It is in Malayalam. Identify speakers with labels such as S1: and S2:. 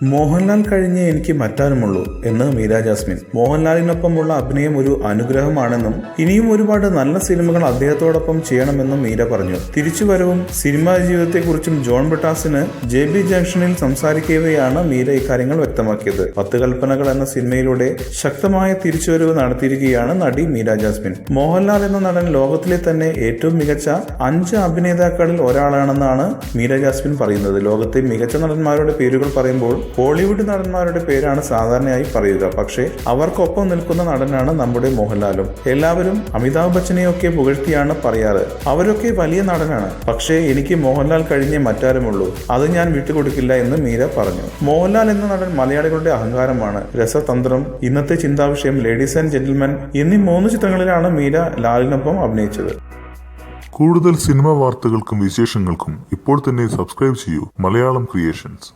S1: മോഹൻലാൽ കഴിഞ്ഞേ എനിക്ക് മറ്റാരുമുള്ളൂ എന്ന് മീര ജാസ്മിൻ. മോഹൻലാലിനൊപ്പമുള്ള അഭിനയം ഒരു അനുഗ്രഹമാണെന്നും ഇനിയും ഒരുപാട് നല്ല സിനിമകൾ അദ്ദേഹത്തോടൊപ്പം ചെയ്യണമെന്നും മീര പറഞ്ഞു. തിരിച്ചുവരവും സിനിമാ ജീവിതത്തെക്കുറിച്ചും ജോൺ ബ്രിട്ടാസിന് JB ജംഗ്ഷനിൽ സംസാരിക്കവെയാണ് മീര ഇക്കാര്യങ്ങൾ വ്യക്തമാക്കിയത്. 10 കൽപ്പനകൾ എന്ന സിനിമയിലൂടെ ശക്തമായ തിരിച്ചുവരവ് നടത്തിയിരിക്കുകയാണ് നടി മീര ജാസ്മിൻ. മോഹൻലാൽ എന്ന നടൻ ലോകത്തിലെ തന്നെ ഏറ്റവും മികച്ച 5 അഭിനേതാക്കളിൽ ഒരാളാണെന്നാണ് മീര ജാസ്മിൻ പറയുന്നത്. ലോകത്തെ മികച്ച നടന്മാരുടെ പേരുകൾ പറയുമ്പോൾ ബോളിവുഡ് നടന്മാരുടെ പേരാണ് സാധാരണയായി പറയുക. പക്ഷേ അവർക്കൊപ്പം നിൽക്കുന്ന നടനാണ് നമ്മുടെ മോഹൻലാലും. എല്ലാവരും അമിതാഭ് ബച്ചനെയൊക്കെ പുകഴ്ത്തിയാണ് പറയാറ്. അവരൊക്കെ വലിയ നടനാണ്. പക്ഷേ എനിക്ക് മോഹൻലാൽ കഴിഞ്ഞേ മറ്റാരുമുള്ളൂ, അത് ഞാൻ വിട്ടുകൊടുക്കില്ല എന്ന് മീര പറഞ്ഞു. മോഹൻലാൽ എന്ന നടൻ മലയാളികളുടെ അഹങ്കാരമാണ്. രസതന്ത്രം, ഇന്നത്തെ ചിന്താവിഷയം, ലേഡീസ് ആൻഡ് ജെന്റിൽമാൻ എന്നീ 3 ചിത്രങ്ങളിലാണ് മീര ലാലിനൊപ്പം അഭിനയിച്ചത്.
S2: കൂടുതൽ സിനിമാ വാർത്തകൾക്കും വിശേഷങ്ങൾക്കും ഇപ്പോൾ തന്നെ സബ്സ്ക്രൈബ് ചെയ്യൂ മലയാളം ക്രിയേഷൻസ്.